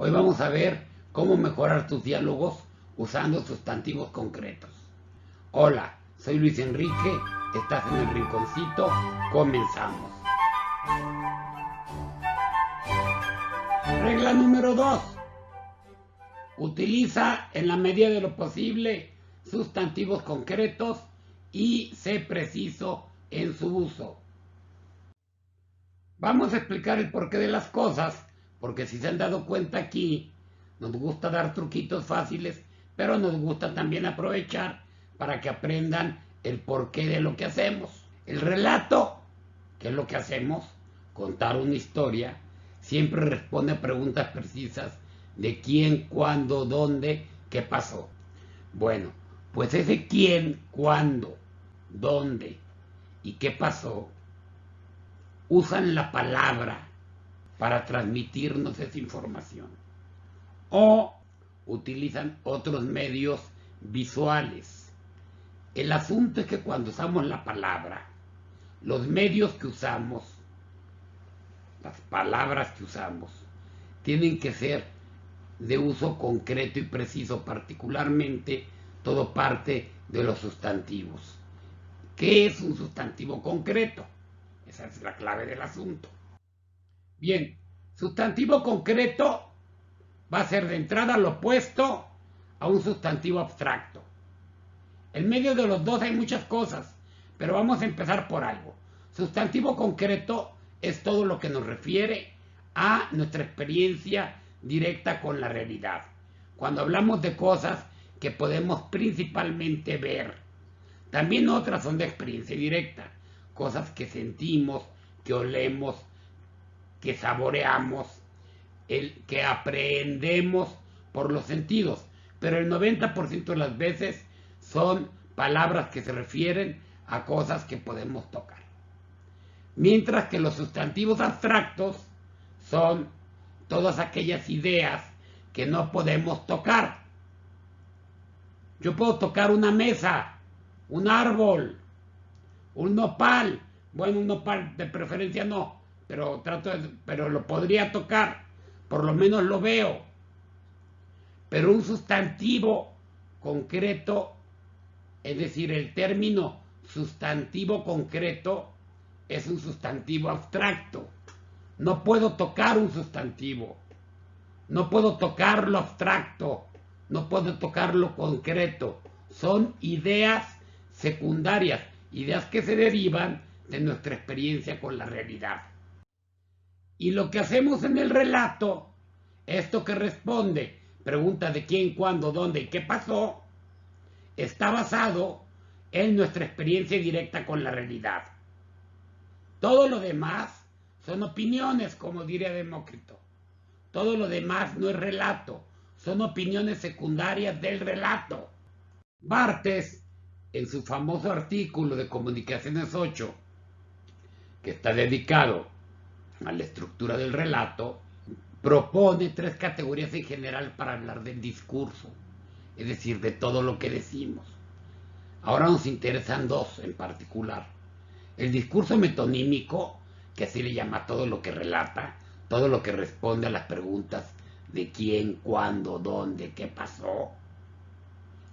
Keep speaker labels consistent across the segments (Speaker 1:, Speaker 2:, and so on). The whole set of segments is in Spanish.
Speaker 1: Hoy vamos a ver cómo mejorar tus diálogos usando sustantivos concretos. Hola, soy Luis Enrique, estás en el rinconcito, comenzamos. Regla número 2. Utiliza en la medida de lo posible sustantivos concretos y sé preciso en su uso. Vamos a explicar el porqué de las cosas, porque si se han dado cuenta aquí, nos gusta dar truquitos fáciles, pero nos gusta también aprovechar para que aprendan el porqué de lo que hacemos. El relato, que es lo que hacemos, contar una historia, siempre responde a preguntas precisas de quién, cuándo, dónde, qué pasó. Bueno, pues ese quién, cuándo, dónde y qué pasó, usan la palabra para transmitirnos esa información. O utilizan otros medios visuales. El asunto es que cuando usamos la palabra, los medios que usamos, las palabras que usamos, tienen que ser de uso concreto y preciso, particularmente todo parte de los sustantivos. ¿Qué es un sustantivo concreto? Esa es la clave del asunto. Bien, sustantivo concreto va a ser de entrada lo opuesto a un sustantivo abstracto. En medio de los dos hay muchas cosas, pero vamos a empezar por algo. Sustantivo concreto es todo lo que nos refiere a nuestra experiencia directa con la realidad. Cuando hablamos de cosas que podemos principalmente ver, también otras son de experiencia directa, cosas que sentimos, que olemos, que saboreamos, que aprendemos por los sentidos, pero el 90% de las veces son palabras que se refieren a cosas que podemos tocar. Mientras que los sustantivos abstractos son todas aquellas ideas que no podemos tocar. Yo puedo tocar una mesa, un árbol, un nopal. Bueno, un nopal de preferencia no, pero lo podría tocar, por lo menos lo veo. Pero un sustantivo concreto, es decir, el término sustantivo concreto es un sustantivo abstracto. No puedo tocar un sustantivo, no puedo tocar lo abstracto, no puedo tocar lo concreto. Son ideas secundarias, ideas que se derivan de nuestra experiencia con la realidad. Y lo que hacemos en el relato, esto que responde, pregunta de quién, cuándo, dónde y qué pasó, está basado en nuestra experiencia directa con la realidad. Todo lo demás son opiniones, como diría Demócrito. Todo lo demás no es relato, son opiniones secundarias del relato. Barthes, en su famoso artículo de Comunicaciones 8, que está dedicado a la estructura del relato, propone 3 categorías en general para hablar del discurso, es decir, de todo lo que decimos. Ahora nos interesan 2 en particular. El discurso metonímico, que así le llama todo lo que relata, todo lo que responde a las preguntas de quién, cuándo, dónde, qué pasó,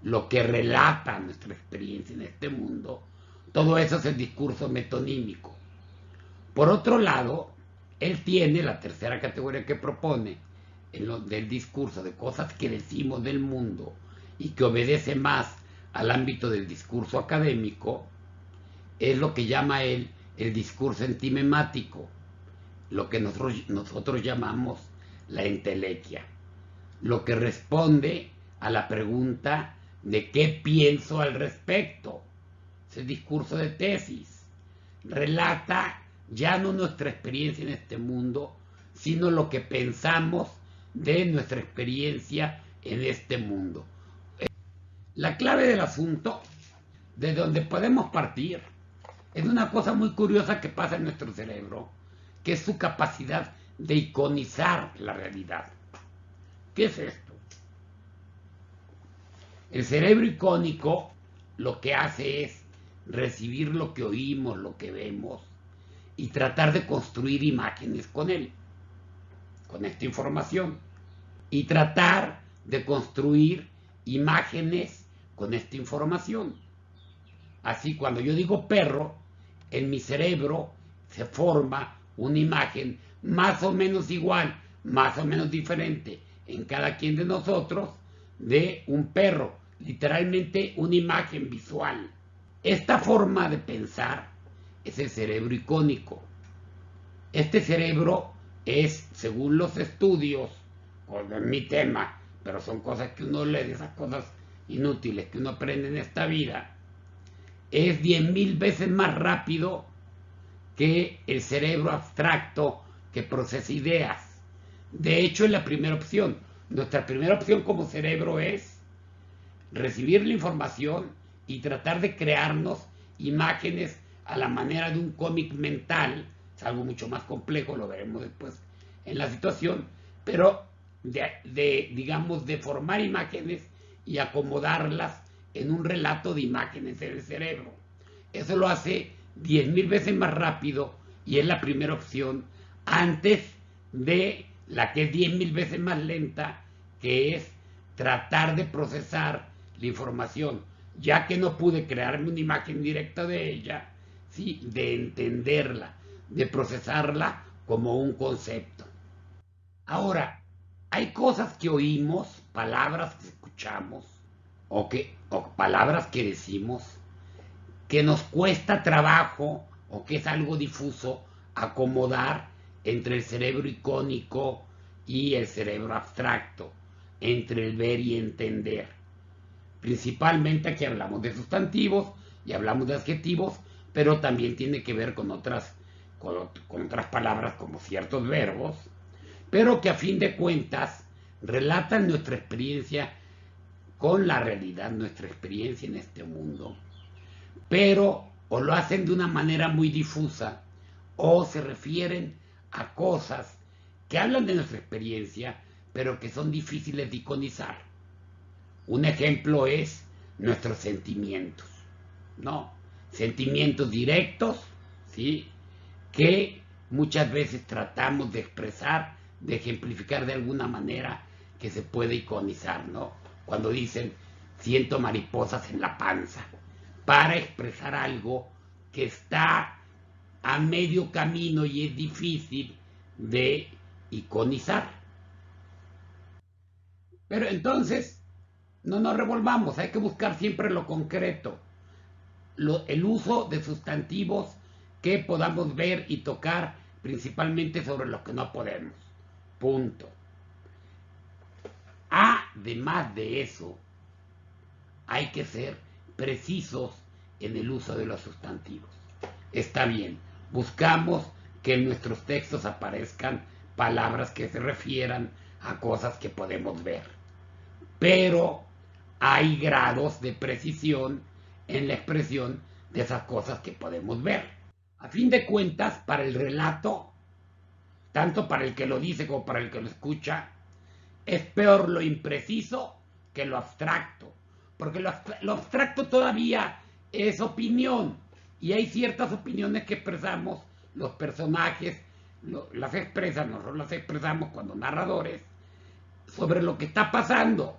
Speaker 1: lo que relata nuestra experiencia en este mundo, todo eso es el discurso metonímico. Por otro lado, él tiene la tercera categoría que propone del discurso, de cosas que decimos del mundo y que obedece más al ámbito del discurso académico, es lo que llama él el discurso entimemático, lo que nosotros llamamos la entelequia, lo que responde a la pregunta de qué pienso al respecto. Es el discurso de tesis, relata ya no nuestra experiencia en este mundo, sino lo que pensamos de nuestra experiencia en este mundo. La clave del asunto, de donde podemos partir, es una cosa muy curiosa que pasa en nuestro cerebro, que es su capacidad de iconizar la realidad. ¿Qué es esto? El cerebro icónico lo que hace es recibir lo que oímos, lo que vemos, y tratar de construir imágenes con él, con esta información. y tratar de construir imágenes con esta información. Así, cuando yo digo perro, en mi cerebro se forma una imagen más o menos igual, más o menos diferente en cada quien de nosotros de un perro, literalmente una imagen visual. Esta forma de pensar es el cerebro icónico. Este cerebro es, según los estudios, con mi tema, pero son cosas que uno lee, de esas cosas inútiles que uno aprende en esta vida, es 10.000 veces más rápido que el cerebro abstracto que procesa ideas. De hecho, es la primera opción. Nuestra primera opción como cerebro es recibir la información y tratar de crearnos imágenes a la manera de un cómic mental. Es algo mucho más complejo, lo veremos después en la situación, pero digamos, de formar imágenes y acomodarlas en un relato de imágenes en el cerebro. Eso lo hace 10.000 veces más rápido y es la primera opción antes de la que es 10.000 veces más lenta, que es tratar de procesar la información, ya que no pude crearme una imagen directa de ella, ¿sí? De entenderla, de procesarla como un concepto. Ahora, hay cosas que oímos, palabras que escuchamos o palabras que decimos que nos cuesta trabajo o que es algo difuso acomodar entre el cerebro icónico y el cerebro abstracto, entre el ver y entender. Principalmente aquí hablamos de sustantivos y hablamos de adjetivos, pero también tiene que ver con otras palabras como ciertos verbos, pero que a fin de cuentas relatan nuestra experiencia con la realidad, nuestra experiencia en este mundo, pero o lo hacen de una manera muy difusa o se refieren a cosas que hablan de nuestra experiencia, pero que son difíciles de iconizar. Un ejemplo es nuestros sentimientos, ¿no? Sentimientos directos, ¿sí? Que muchas veces tratamos de expresar, de ejemplificar de alguna manera que se puede iconizar, ¿no? Cuando dicen, siento mariposas en la panza, para expresar algo que está a medio camino y es difícil de iconizar. Pero entonces, no nos revolvamos, hay que buscar siempre lo concreto, el uso de sustantivos que podamos ver y tocar, principalmente sobre lo que no podemos. Punto. Además de eso, hay que ser precisos en el uso de los sustantivos. Está bien, buscamos que en nuestros textos aparezcan palabras que se refieran a cosas que podemos ver, pero hay grados de precisión en la expresión de esas cosas que podemos ver. A fin de cuentas, para el relato, tanto para el que lo dice como para el que lo escucha, es peor lo impreciso que lo abstracto, porque lo abstracto todavía es opinión, y hay ciertas opiniones que expresamos, los personajes las expresan, nosotros las expresamos cuando narradores, sobre lo que está pasando.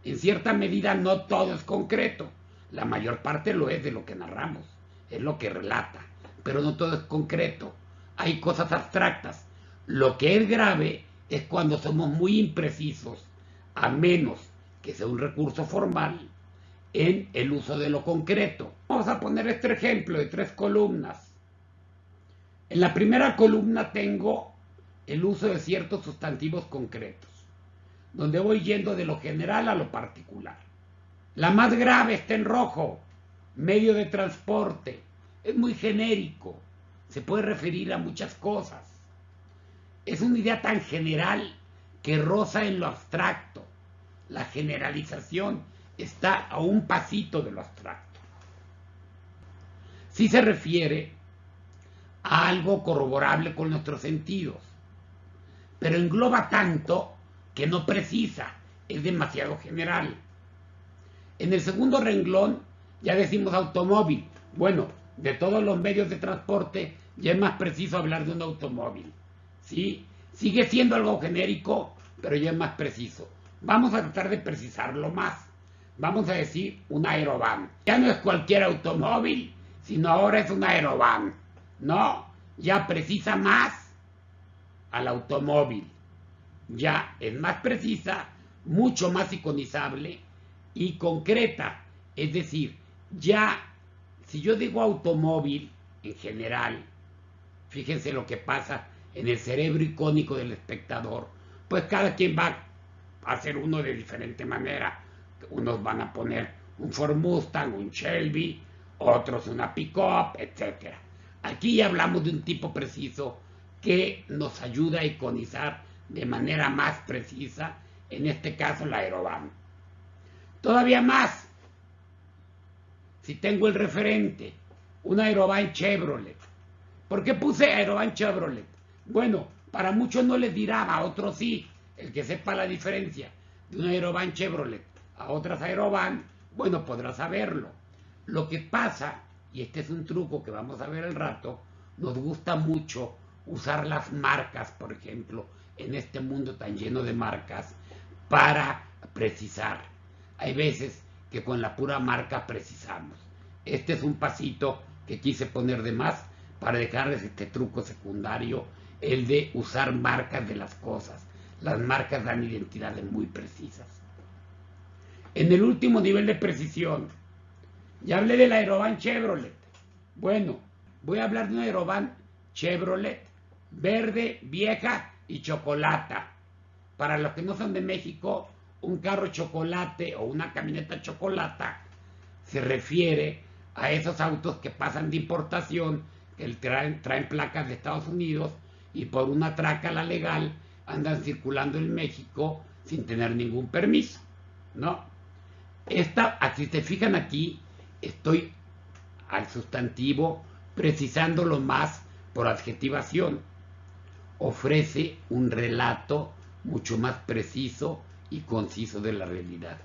Speaker 1: En cierta medida no todo es concreto, la mayor parte lo es de lo que narramos, es lo que relata, pero no todo es concreto, hay cosas abstractas. Lo que es grave es cuando somos muy imprecisos, a menos que sea un recurso formal, en el uso de lo concreto. Vamos a poner este ejemplo de 3 columnas. En la primera columna tengo el uso de ciertos sustantivos concretos, donde voy yendo de lo general a lo particular. La más grave está en rojo, medio de transporte. Es muy genérico, se puede referir a muchas cosas. Es una idea tan general que roza en lo abstracto. La generalización está a un pasito de lo abstracto. Sí se refiere a algo corroborable con nuestros sentidos, pero engloba tanto que no precisa, es demasiado general. En el segundo renglón ya decimos automóvil. Bueno, de todos los medios de transporte ya es más preciso hablar de un automóvil, ¿sí? Sigue siendo algo genérico, pero ya es más preciso. Vamos a tratar de precisarlo más. Vamos a decir un aerovan. Ya no es cualquier automóvil, sino ahora es un aerovan. No, ya precisa más al automóvil. Ya es más precisa, mucho más iconizable y concreta. Es decir, ya, si yo digo automóvil en general, fíjense lo que pasa en el cerebro icónico del espectador, pues cada quien va a hacer uno de diferente manera. Unos van a poner un Ford Mustang, un Shelby, otros una pick-up, etc. Aquí ya hablamos de un tipo preciso que nos ayuda a iconizar de manera más precisa, en este caso la aerovan. Todavía más, si tengo el referente, un aerovan Chevrolet. ¿Por qué puse aerovan Chevrolet? Bueno, para muchos no les dirá, a otros sí. El que sepa la diferencia de un aerovan Chevrolet a otras aerovan, bueno, podrá saberlo. Lo que pasa, y este es un truco que vamos a ver al rato, nos gusta mucho usar las marcas, por ejemplo, en este mundo tan lleno de marcas, para precisar. Hay veces que con la pura marca precisamos. Este es un pasito que quise poner de más para dejarles este truco secundario, el de usar marcas de las cosas. Las marcas dan identidades muy precisas. En el último nivel de precisión, ya hablé del aerovan Chevrolet. Bueno, voy a hablar de un aerovan Chevrolet verde, vieja y chocolata. Para los que no son de México, un carro chocolate o una camioneta chocolata se refiere a esos autos que pasan de importación, que traen placas de Estados Unidos y por una trácala legal andan circulando en México sin tener ningún permiso, ¿no? Si se fijan aquí, estoy al sustantivo precisándolo más por adjetivación. Ofrece un relato mucho más preciso y conciso de la realidad.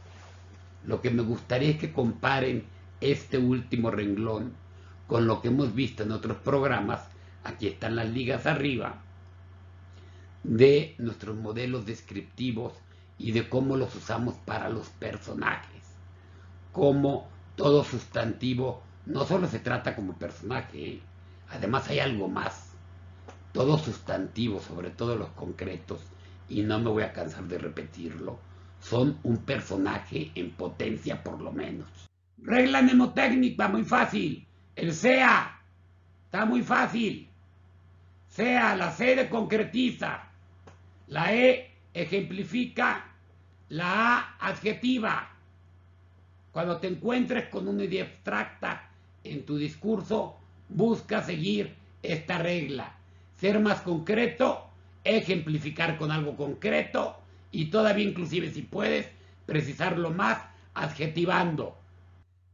Speaker 1: Lo que me gustaría es que comparen este último renglón con lo que hemos visto en otros programas, aquí están las ligas arriba, de nuestros modelos descriptivos y de cómo los usamos para los personajes. Como todo sustantivo no solo se trata como personaje, además hay algo más. Todo sustantivo, sobre todo los concretos, y no me voy a cansar de repetirlo, son un personaje en potencia por lo menos. Regla mnemotécnica muy fácil. El sea está muy fácil. Sea, la C de concretiza. La E ejemplifica. La A adjetiva. Cuando te encuentres con una idea abstracta en tu discurso, busca seguir esta regla. Ser más concreto, ejemplificar con algo concreto y todavía inclusive si puedes, precisarlo más adjetivando.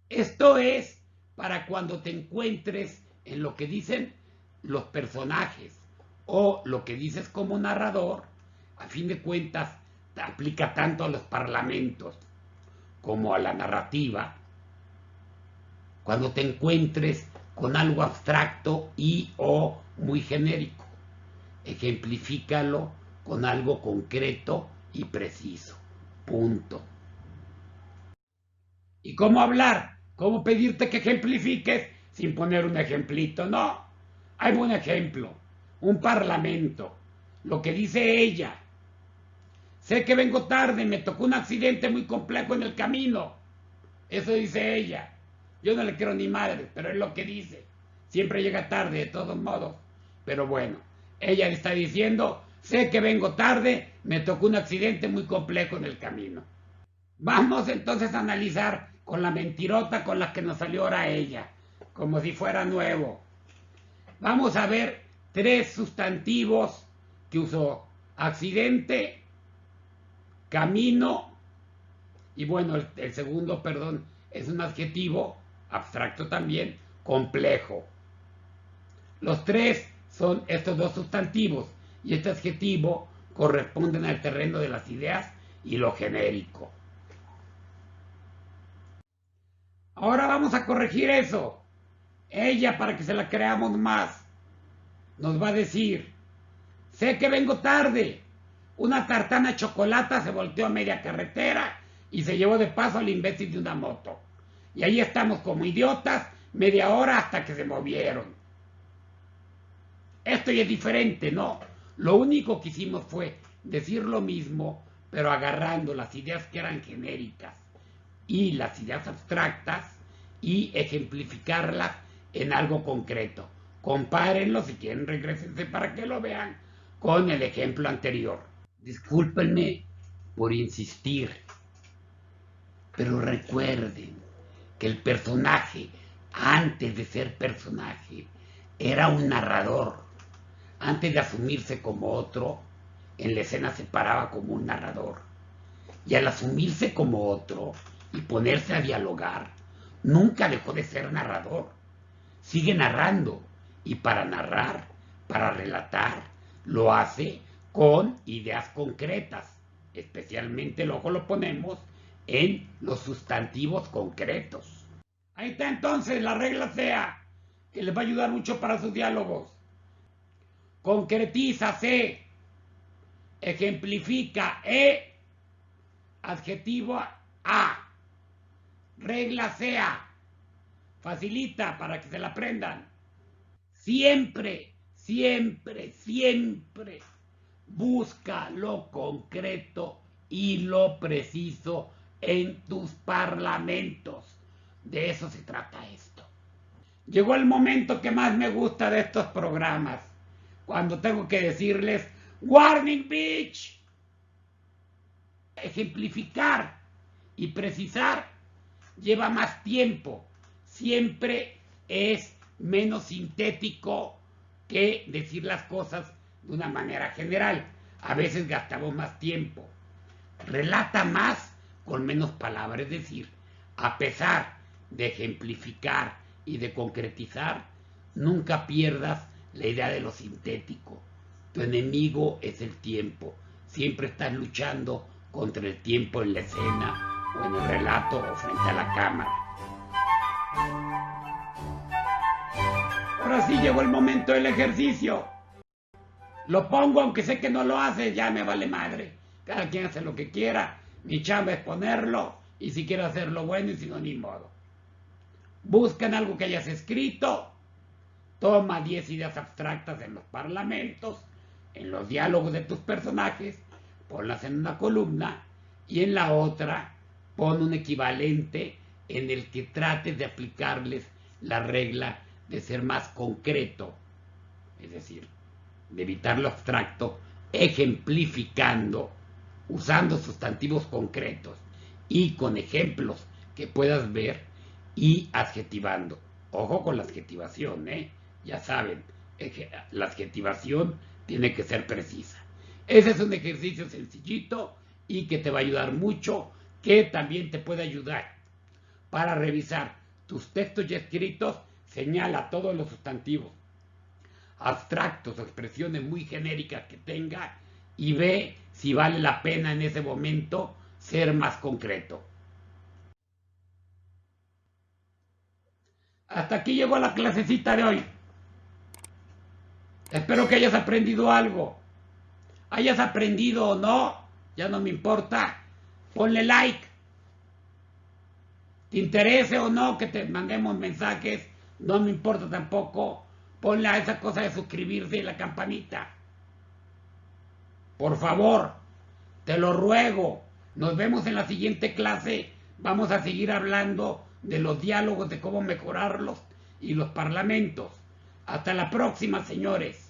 Speaker 1: Esto es para cuando te encuentres en lo que dicen los personajes o lo que dices como narrador. A fin de cuentas, te aplica tanto a los parlamentos como a la narrativa. Cuando te encuentres con algo abstracto y o muy genérico, ejemplifícalo con algo concreto y preciso. Punto. ¿Y cómo hablar? ¿Cómo pedirte que ejemplifiques sin poner un ejemplito? No. Hay buen ejemplo. Un parlamento. Lo que dice ella. Sé que vengo tarde, me tocó un accidente muy complejo en el camino. Eso dice ella. Yo no le quiero ni madre, pero es lo que dice. Siempre llega tarde, de todos modos. Pero bueno, ella le está diciendo, sé que vengo tarde, me tocó un accidente muy complejo en el camino. Vamos entonces a analizar con la mentirota con la que nos salió ahora ella, como si fuera nuevo. Vamos a ver 3 sustantivos que usó: accidente, camino, y bueno, el segundo, perdón, es un adjetivo, abstracto también, complejo. Los 3 son estos 2 sustantivos, y este adjetivo corresponden al terreno de las ideas y lo genérico. Ahora vamos a corregir eso. Ella, para que se la creamos más, nos va a decir, sé que vengo tarde. Una tartana chocolata se volteó a media carretera y se llevó de paso al imbécil de una moto. Y ahí estamos como idiotas media hora hasta que se movieron. Esto ya es diferente, ¿no? Lo único que hicimos fue decir lo mismo, pero agarrando las ideas que eran genéricas y las ideas abstractas y ejemplificarlas en algo concreto. Compárenlo, si quieren regresense para que lo vean con el ejemplo anterior. Discúlpenme por insistir, pero recuerden que el personaje, antes de ser personaje, era un narrador. Antes de asumirse como otro, en la escena se paraba como un narrador. Y al asumirse como otro y ponerse a dialogar, nunca dejó de ser narrador. Sigue narrando. Y para narrar, para relatar, lo hace con ideas concretas. Especialmente el ojo lo ponemos en los sustantivos concretos. Ahí está entonces la regla sea, que les va a ayudar mucho para sus diálogos. Concretízase, ejemplifica, adjetivo a, regla sea, facilita para que se la aprendan. Siempre, siempre, siempre busca lo concreto y lo preciso en tus parlamentos. De eso se trata esto. Llegó el momento que más me gusta de estos programas, cuando tengo que decirles, ¡Warning, bitch! Ejemplificar y precisar lleva más tiempo. Siempre es menos sintético que decir las cosas de una manera general. A veces gastamos más tiempo. Relata más con menos palabras. Es decir, a pesar de ejemplificar y de concretizar, nunca pierdas la idea de lo sintético. Tu enemigo es el tiempo. Siempre estás luchando contra el tiempo en la escena o en el relato o frente a la cámara. Ahora sí llegó el momento del ejercicio. Lo pongo aunque sé que no lo hace, ya me vale madre. Cada quien hace lo que quiera. Mi chamba es ponerlo y si quiere hacerlo bueno y si no, ni modo. Buscan algo que hayas escrito. Toma 10 ideas abstractas en los parlamentos, en los diálogos de tus personajes, ponlas en una columna y en la otra pon un equivalente en el que trates de aplicarles la regla de ser más concreto, es decir, de evitar lo abstracto, ejemplificando, usando sustantivos concretos y con ejemplos que puedas ver y adjetivando. Ojo con la adjetivación, ya saben, la adjetivación tiene que ser precisa. Ese es un ejercicio sencillito y que te va a ayudar mucho, que también te puede ayudar para revisar tus textos ya escritos. Señala todos los sustantivos abstractos o expresiones muy genéricas que tenga y ve si vale la pena en ese momento ser más concreto. Hasta aquí llegó la clasecita de hoy. Espero que hayas aprendido algo. Hayas aprendido o no, ya no me importa. Ponle like. Te interese o no que te mandemos mensajes, no me importa tampoco. Ponle a esa cosa de suscribirse y la campanita. Por favor, te lo ruego. Nos vemos en la siguiente clase. Vamos a seguir hablando de los diálogos, de cómo mejorarlos y los parlamentos. Hasta la próxima, señores.